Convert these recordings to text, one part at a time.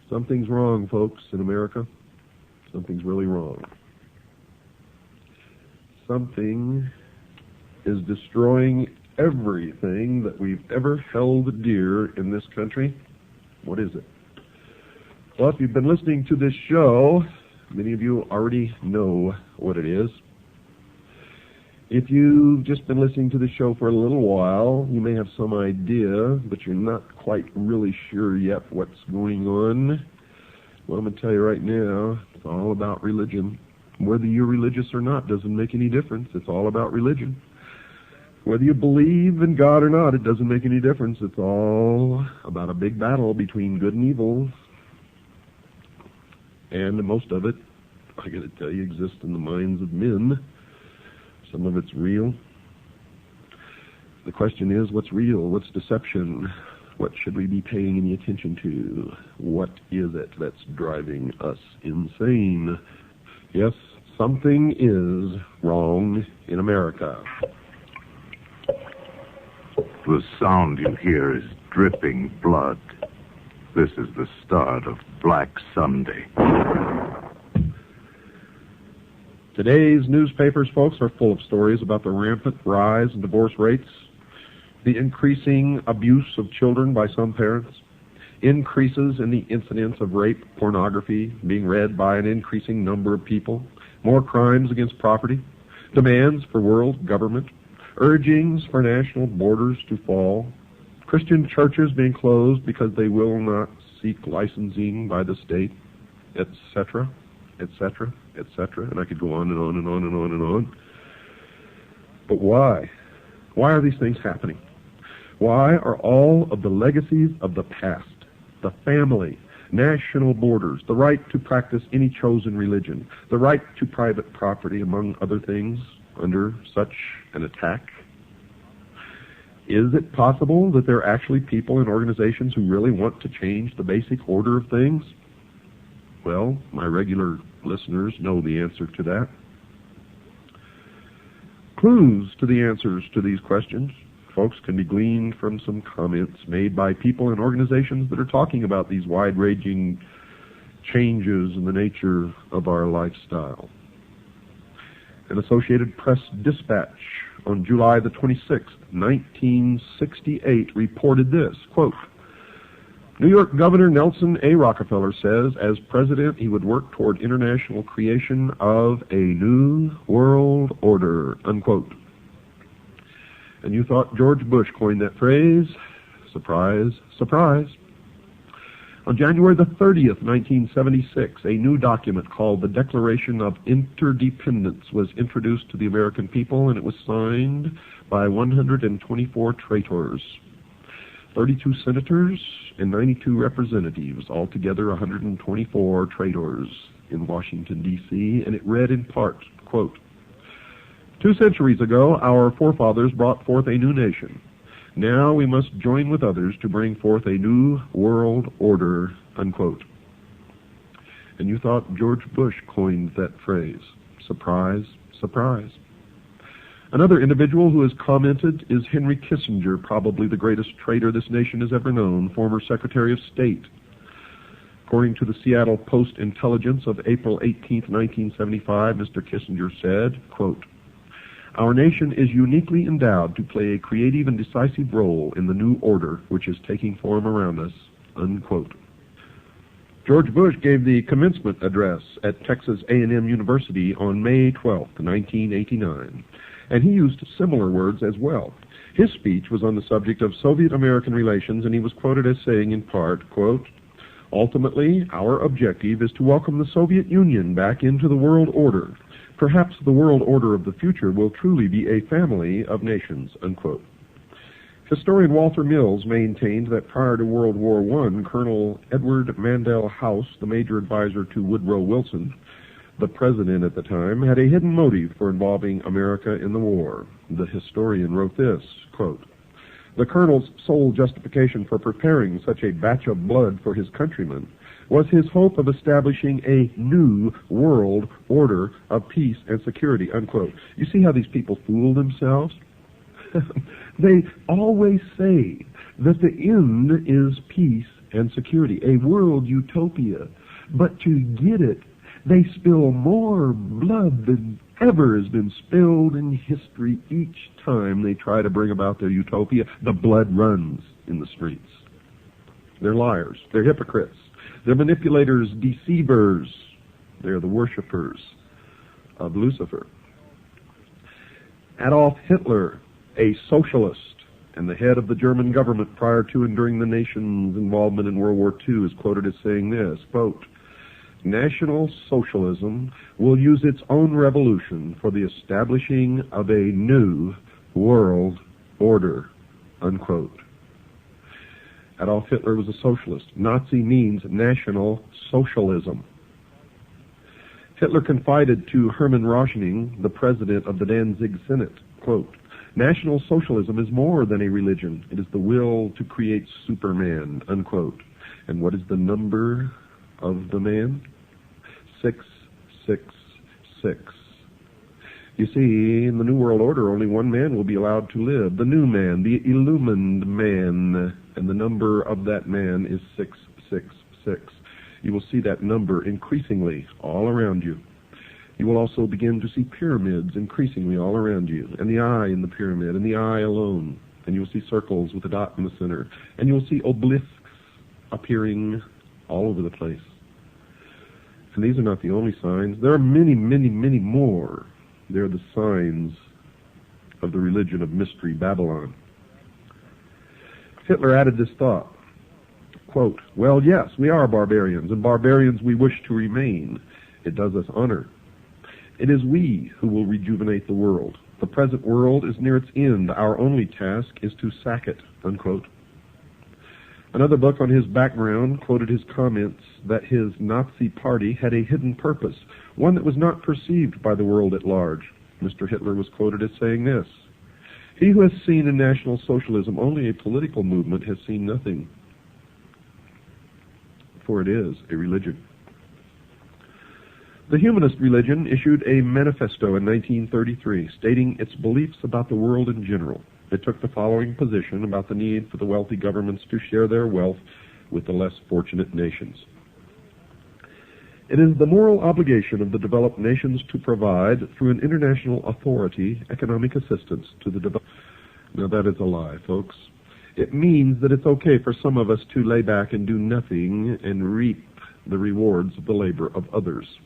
Something's wrong, folks, in America. Something's really wrong. Something is destroying everything that we've ever held dear in this country. What is it? Well, if you've been listening to this show, many of you already know what it is. If you've just been listening to the show for a little while, you may have some idea, but you're not quite really sure yet what's going on. Well, I'm going to tell you right now, it's all about religion. Whether you're religious or not doesn't make any difference. It's all about religion. Whether you believe in God or not, it doesn't make any difference. It's all about a big battle between good and evil. And most of it, I got to tell you, exists in the minds of men. Some of it's real. The question is, what's real? What's deception? What should we be paying any attention to? What is it that's driving us insane? Yes, something is wrong in America. The sound you hear is dripping blood. This is the start of Black Sunday. Today's newspapers, folks, are full of stories about the rampant rise in divorce rates, the increasing abuse of children by some parents, increases in the incidence of rape pornography being read by an increasing number of people, more crimes against property, demands for world government, urgings for national borders to fall, Christian churches being closed because they will not seek licensing by the state, etc., etc., etc., and I could go on and on and on and on and on. But why? Why are these things happening? Why are all of the legacies of the past, the family, national borders, the right to practice any chosen religion, the right to private property, among other things, under such an attack? Is it possible that there are actually people and organizations who really want to change the basic order of things? Well, my regular listeners know the answer to that. Clues to the answers to these questions, folks, can be gleaned from some comments made by people and organizations that are talking about these wide-ranging changes in the nature of our lifestyle. An Associated Press dispatch on July the 26th, 1968, reported this, quote, New York Governor Nelson A. Rockefeller says, as president, he would work toward international creation of a new world order, unquote. And you thought George Bush coined that phrase? Surprise, surprise. On January the 30th, 1976, a new document called the Declaration of Interdependence was introduced to the American people, and it was signed by 124 traitors, 32 senators, and 92 representatives, altogether 124 traitors in Washington, D.C., and it read in part, quote, 2 centuries ago, our forefathers brought forth a new nation. Now we must join with others to bring forth a new world order, unquote. And you thought George Bush coined that phrase. Surprise, surprise. Another individual who has commented is Henry Kissinger, probably the greatest traitor this nation has ever known, former Secretary of State. According to the Seattle Post-Intelligence of April 18, 1975, Mr. Kissinger said, quote, Our nation is uniquely endowed to play a creative and decisive role in the new order which is taking form around us, unquote. George Bush gave the commencement address at Texas A&M University on May 12, 1989. And he used similar words as well. His speech was on the subject of Soviet-American relations, and he was quoted as saying in part, quote, Ultimately, our objective is to welcome the Soviet Union back into the world order. Perhaps the world order of the future will truly be a family of nations, unquote. Historian Walter Mills maintained that prior to World War I, Colonel Edward Mandell House, the major advisor to Woodrow Wilson, the president at the time, had a hidden motive for involving America in the war. The historian wrote this, quote, The colonel's sole justification for preparing such a batch of blood for his countrymen was his hope of establishing a new world order of peace and security, unquote. You see how these people fool themselves? They always say that the end is peace and security, a world utopia. But to get it, they spill more blood than ever has been spilled in history. Each time they try to bring about their utopia, the blood runs in the streets. They're liars. They're hypocrites. They're manipulators, deceivers. They're the worshipers of Lucifer. Adolf Hitler, a socialist and the head of the German government prior to and during the nation's involvement in World War II, is quoted as saying this, quote, "National Socialism will use its own revolution for the establishing of a new world order," unquote. Adolf Hitler was a socialist. Nazi means National Socialism. Hitler confided to Hermann Röschning, the president of the Danzig Senate, quote, "National Socialism is more than a religion. It is the will to create Superman," unquote. And what is the number of the man? 666. You see, in the New World Order, only one man will be allowed to live, the new man, the illumined man, and the number of that man is 666. You will see that number increasingly all around you. You will also begin to see pyramids increasingly all around you, and the eye in the pyramid, and the eye alone, and you will see circles with a dot in the center, and you will see obelisks appearing all over the place. And these are not the only signs. There are many, many, many more. They're the signs of the religion of Mystery Babylon. Hitler added this thought, quote, "Well, yes, we are barbarians, and barbarians we wish to remain. It does us honor. It is we who will rejuvenate the world. The present world is near its end. Our only task is to sack it," unquote. Another book on his background quoted his comments that his Nazi party had a hidden purpose, one that was not perceived by the world at large. Mr. Hitler was quoted as saying this, "He who has seen in National Socialism only a political movement has seen nothing, for it is a religion." The humanist religion issued a manifesto in 1933 stating its beliefs about the world in general. It took the following position about the need for the wealthy governments to share their wealth with the less fortunate nations. It is the moral obligation of the developed nations to provide, through an international authority, economic assistance to the developed. Now that is a lie, folks. It means that it's okay for some of us to lay back and do nothing and reap the rewards of the labor of others.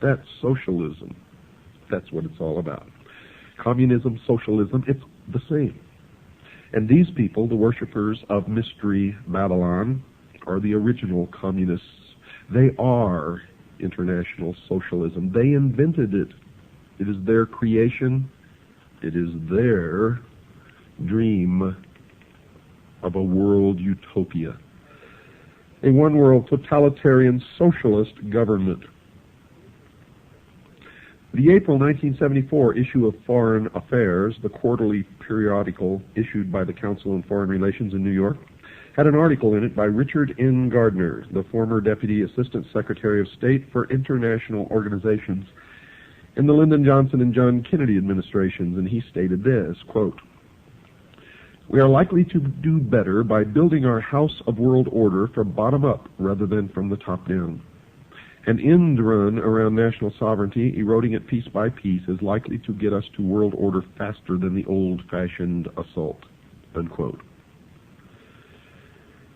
That's socialism. That's what it's all about. Communism, socialism, it's the same. And these people, the worshippers of Mystery Babylon, are the original communists. They are international socialism. They invented it. It is their creation. It is their dream of a world utopia. A one-world totalitarian socialist government. The April 1974 issue of Foreign Affairs, the quarterly periodical issued by the Council on Foreign Relations in New York, had an article in it by Richard N. Gardner, the former Deputy Assistant Secretary of State for International Organizations in the Lyndon Johnson and John Kennedy administrations, and he stated this, quote, "We are likely to do better by building our house of world order from bottom up rather than from the top down. An end run around national sovereignty, eroding it piece by piece, is likely to get us to world order faster than the old-fashioned assault," unquote.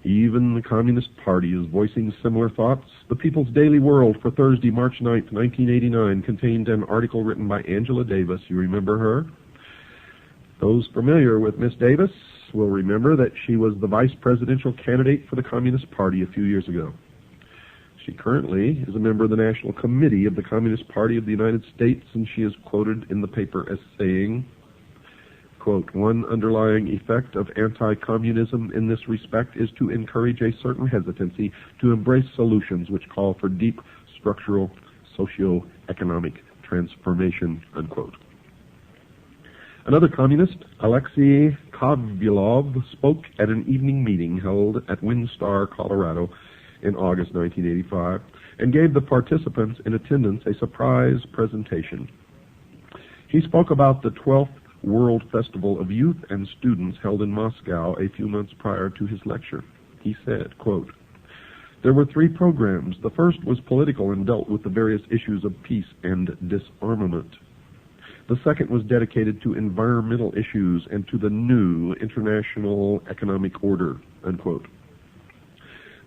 Even the Communist Party is voicing similar thoughts. The People's Daily World for Thursday, March 9th, 1989, contained an article written by Angela Davis. You remember her? Those familiar with Miss Davis will remember that she was the vice presidential candidate for the Communist Party a few years ago. She currently is a member of the National Committee of the Communist Party of the United States, and she is quoted in the paper as saying, quote, "One underlying effect of anti-communism in this respect is to encourage a certain hesitancy to embrace solutions which call for deep structural socio-economic transformation," unquote. Another communist, Alexei Kovylov, spoke at an evening meeting held at Windstar, Colorado, in August 1985, and gave the participants in attendance a surprise presentation. He spoke about the 12th World Festival of Youth and Students held in Moscow a few months prior to his lecture. He said, quote, "There were 3 programs. The first was political and dealt with the various issues of peace and disarmament. The second was dedicated to environmental issues and to the new international economic order," unquote.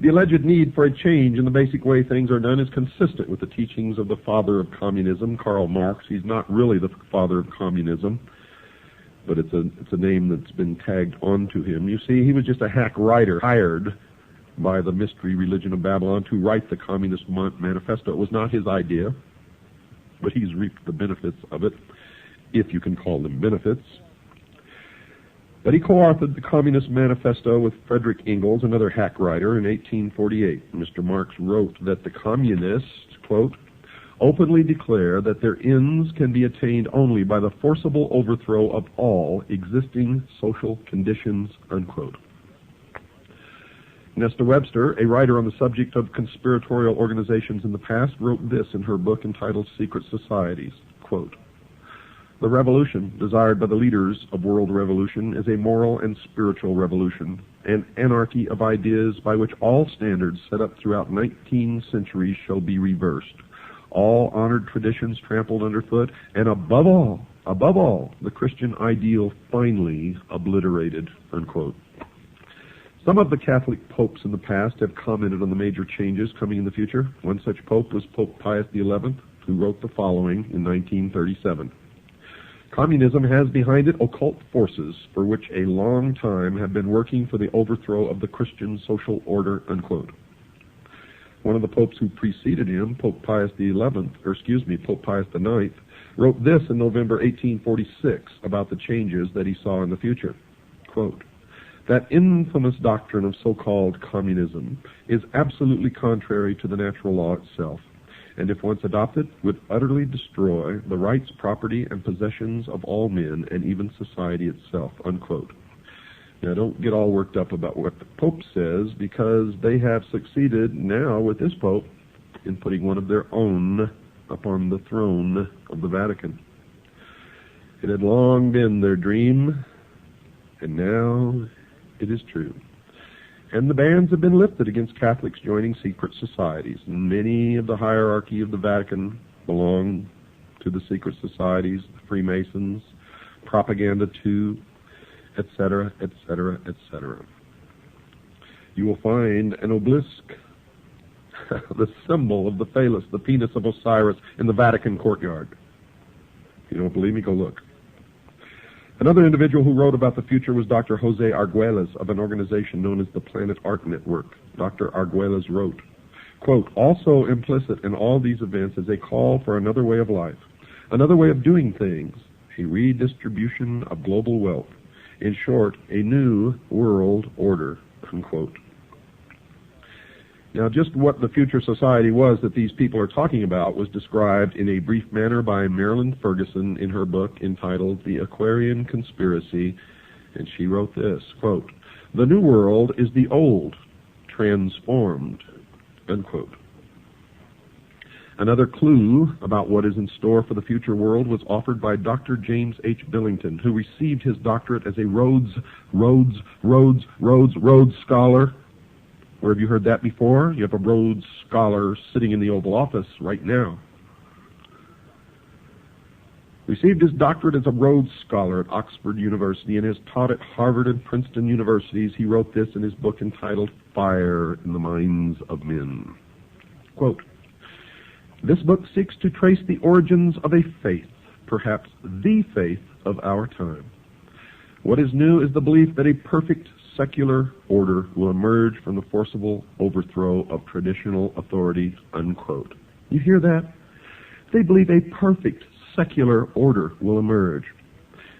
The alleged need for a change in the basic way things are done is consistent with the teachings of the father of communism, Karl Marx. He's not really the father of communism, but it's a name that's been tagged onto him. You see, he was just a hack writer hired by the mystery religion of Babylon to write the Communist Manifesto. It was not his idea, but he's reaped the benefits of it, if you can call them benefits. But he co-authored the Communist Manifesto with Frederick Engels, another hack writer, in 1848. Mr. Marx wrote that the communists, quote, "openly declare that their ends can be attained only by the forcible overthrow of all existing social conditions," unquote. Nesta Webster, a writer on the subject of conspiratorial organizations in the past, wrote this in her book entitled Secret Societies, quote, "The revolution desired by the leaders of world revolution is a moral and spiritual revolution, an anarchy of ideas by which all standards set up throughout 19 centuries shall be reversed, all honored traditions trampled underfoot, and above all, the Christian ideal finally obliterated," unquote. Some of the Catholic popes in the past have commented on the major changes coming in the future. One such pope was Pope Pius XI, who wrote the following in 1937. "Communism has behind it occult forces for which a long time have been working for the overthrow of the Christian social order," unquote. One of the popes who preceded him, Pope Pius IX, wrote this in November 1846 about the changes that he saw in the future. Quote, "That infamous doctrine of so-called communism is absolutely contrary to the natural law itself, and if once adopted, would utterly destroy the rights, property, and possessions of all men, and even society itself," unquote. Now, don't get all worked up about what the Pope says, because they have succeeded now with this Pope in putting one of their own upon the throne of the Vatican. It had long been their dream, and now it is true. And the bans have been lifted against Catholics joining secret societies. Many of the hierarchy of the Vatican belong to the secret societies, the Freemasons, Propaganda 2, etc., etc., etc. You will find an obelisk, the symbol of the phallus, the penis of Osiris, in the Vatican courtyard. If you don't believe me, go look. Another individual who wrote about the future was Dr. Jose Arguelles of an organization known as the Planet Art Network. Dr. Arguelles wrote, quote, "Also implicit in all these events is a call for another way of life, another way of doing things, a redistribution of global wealth. In short, a new world order," unquote. Now, just what the future society was that these people are talking about was described in a brief manner by Marilyn Ferguson in her book entitled The Aquarian Conspiracy, and she wrote this, quote, "The new world is the old, transformed," unquote. Another clue about what is in store for the future world was offered by Dr. James H. Billington, who received his doctorate as a Rhodes Scholar. Where have you heard that before? You have a Rhodes Scholar sitting in the Oval Office right now. Received his doctorate as a Rhodes Scholar at Oxford University and has taught at Harvard and Princeton universities. He wrote this in his book entitled Fire in the Minds of Men. Quote, "This book seeks to trace the origins of a faith, perhaps the faith of our time. What is new is the belief that a perfect secular order will emerge from the forcible overthrow of traditional authority," unquote. You hear that? They believe a perfect secular order will emerge.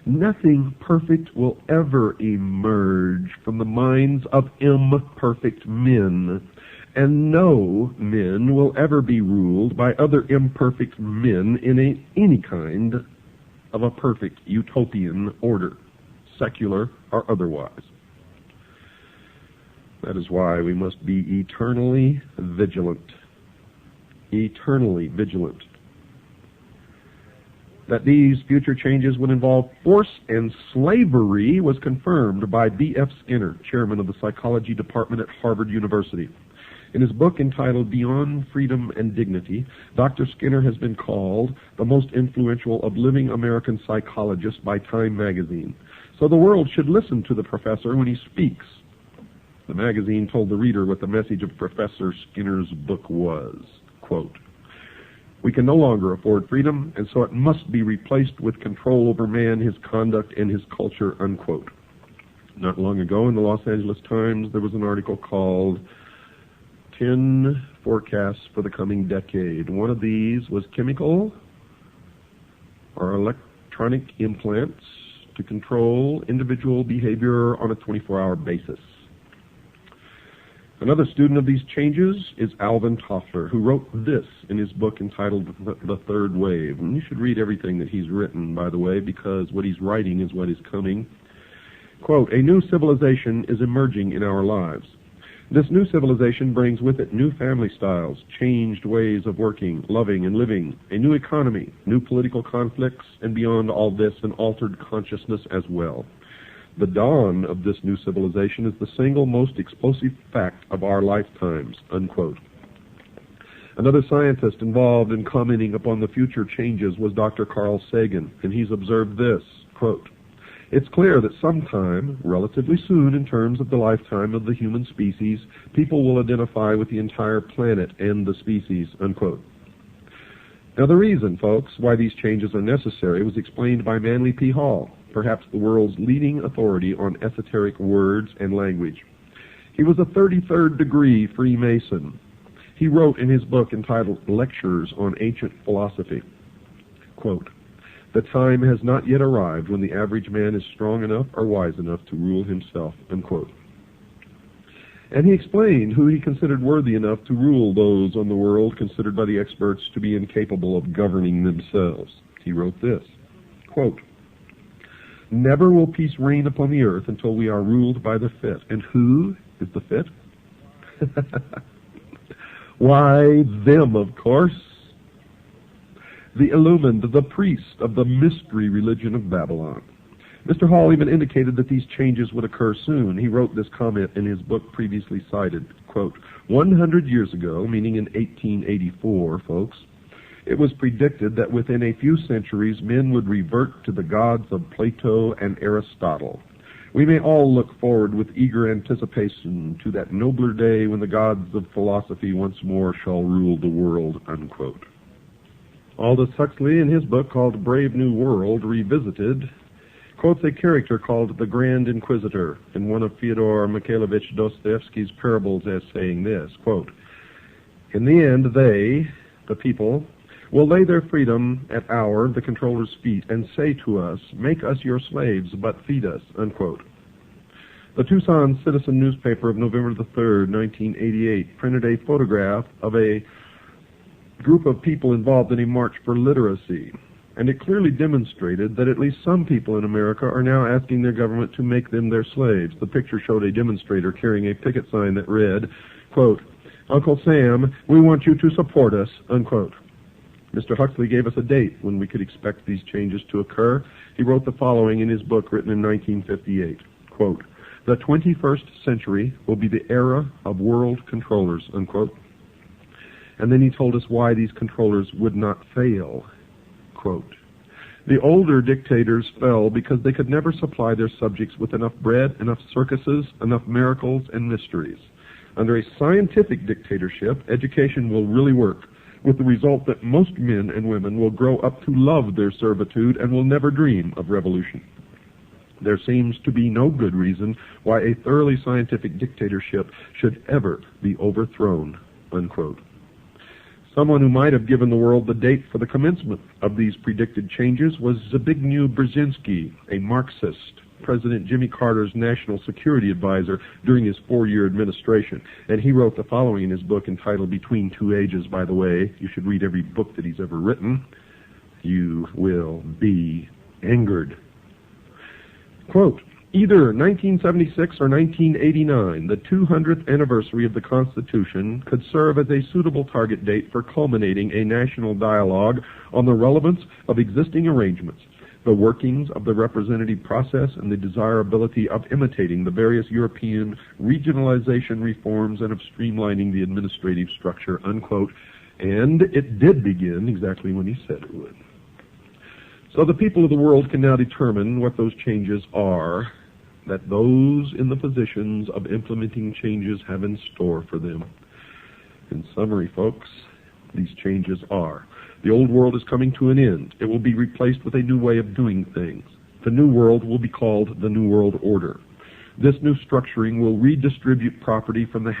Nothing perfect will ever emerge from the minds of imperfect men, and no men will ever be ruled by other imperfect men in any kind of a perfect utopian order, secular or otherwise. That is why we must be eternally vigilant. Eternally vigilant. That these future changes would involve force and slavery was confirmed by B.F. Skinner, chairman of the psychology department at Harvard University. In his book entitled Beyond Freedom and Dignity, Dr. Skinner has been called the most influential of living American psychologists by Time magazine. So the world should listen to the professor when he speaks. The magazine told the reader what the message of Professor Skinner's book was. Quote, "We can no longer afford freedom, and so it must be replaced with control over man, his conduct, and his culture," unquote. Not long ago in the Los Angeles Times, there was an article called 10 Forecasts for the Coming Decade. One of these was chemical or electronic implants to control individual behavior on a 24-hour basis. Another student of these changes is Alvin Toffler, who wrote this in his book entitled The Third Wave. And you should read everything that he's written, by the way, because what he's writing is what is coming. Quote, "A new civilization is emerging in our lives. This new civilization brings with it new family styles, changed ways of working, loving, and living, a new economy, new political conflicts, and beyond all this, an altered consciousness as well. The dawn of this new civilization is the single most explosive fact of our lifetimes," unquote. Another scientist involved in commenting upon the future changes was Dr. Carl Sagan, and he's observed this, quote, "It's clear that sometime, relatively soon in terms of the lifetime of the human species, people will identify with the entire planet and the species," unquote. Now the reason, folks, why these changes are necessary was explained by Manly P. Hall, perhaps the world's leading authority on esoteric words and language. He was a 33rd degree Freemason. He wrote in his book entitled Lectures on Ancient Philosophy, quote, "The time has not yet arrived when the average man is strong enough or wise enough to rule himself," unquote. And he explained who he considered worthy enough to rule those on the world considered by the experts to be incapable of governing themselves. He wrote this, quote, "Never will peace reign upon the earth until we are ruled by the fit." And who is the fit? Why, them, of course. The illumined, the priest of the mystery religion of Babylon. Mr. Hall even indicated that these changes would occur soon. He wrote this comment in his book previously cited, quote, 100 years ago, meaning in 1884, folks, it was predicted that within a few centuries men would revert to the gods of Plato and Aristotle. We may all look forward with eager anticipation to that nobler day when the gods of philosophy once more shall rule the world, unquote. Aldous Huxley, in his book called Brave New World Revisited, quotes a character called the Grand Inquisitor in one of Fyodor Mikhailovich Dostoevsky's parables as saying this, quote, "In the end, they, the people, will lay their freedom at our, the controller's feet, and say to us, 'Make us your slaves, but feed us,'" unquote. The Tucson Citizen newspaper of November the 3rd, 1988, printed a photograph of a group of people involved in a march for literacy, and it clearly demonstrated that at least some people in America are now asking their government to make them their slaves. The picture showed a demonstrator carrying a picket sign that read, quote, "Uncle Sam, we want you to support us," unquote. Mr. Huxley gave us a date when we could expect these changes to occur. He wrote the following in his book written in 1958, quote, "The 21st century will be the era of world controllers," unquote. And then he told us why these controllers would not fail, quote, "The older dictators fell because they could never supply their subjects with enough bread, enough circuses, enough miracles and mysteries. Under a scientific dictatorship, education will really work, with the result that most men and women will grow up to love their servitude and will never dream of revolution. There seems to be no good reason why a thoroughly scientific dictatorship should ever be overthrown," unquote. Someone who might have given the world the date for the commencement of these predicted changes was Zbigniew Brzezinski, a Marxist, President Jimmy Carter's national security advisor during his 4-year administration. And he wrote the following in his book entitled Between Two Ages, by the way. You should read every book that he's ever written. You will be angered. Quote, Either 1976 or 1989, the 200th anniversary of the Constitution, could serve as a suitable target date for culminating a national dialogue on the relevance of existing arrangements, the workings of the representative process, and the desirability of imitating the various European regionalization reforms and of streamlining the administrative structure, unquote. And it did begin exactly when he said it would. So the people of the world can now determine what those changes are that those in the positions of implementing changes have in store for them. In summary, folks, these changes are: the old world is coming to an end. It will be replaced with a new way of doing things. The new world will be called the New World Order. This new structuring will redistribute property from the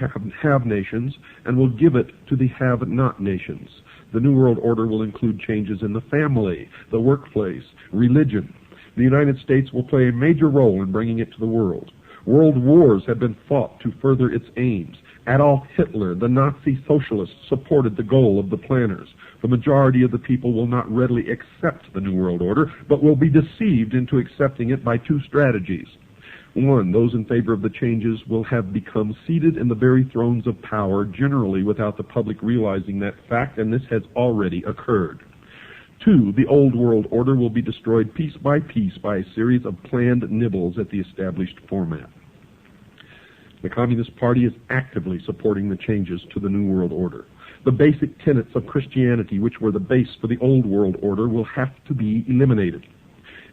have nations and will give it to the have-not nations. The New World Order will include changes in the family, the workplace, religion. The United States will play a major role in bringing it to the world. World wars have been fought to further its aims. Adolf Hitler, the Nazi socialist, supported the goal of the planners. The majority of the people will not readily accept the New World Order, but will be deceived into accepting it by two strategies. One, those in favor of the changes will have become seated in the very thrones of power, generally without the public realizing that fact, and this has already occurred. Two, the old world order will be destroyed piece by piece by a series of planned nibbles at the established format. The Communist Party is actively supporting the changes to the New World Order. The basic tenets of Christianity, which were the base for the old world order, will have to be eliminated.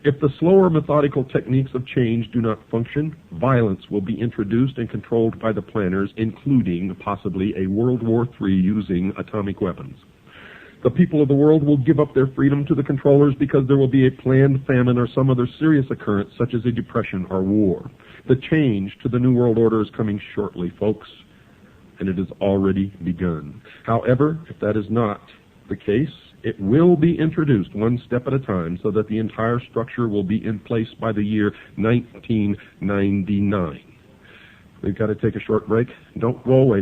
If the slower methodical techniques of change do not function, violence will be introduced and controlled by the planners, including possibly a World War III using atomic weapons. The people of the world will give up their freedom to the controllers because there will be a planned famine or some other serious occurrence, such as a depression or war. The change to the New World Order is coming shortly, folks, and it has already begun. However, if that is not the case, it will be introduced one step at a time so that the entire structure will be in place by the year 1999. We've got to take a short break. Don't go away.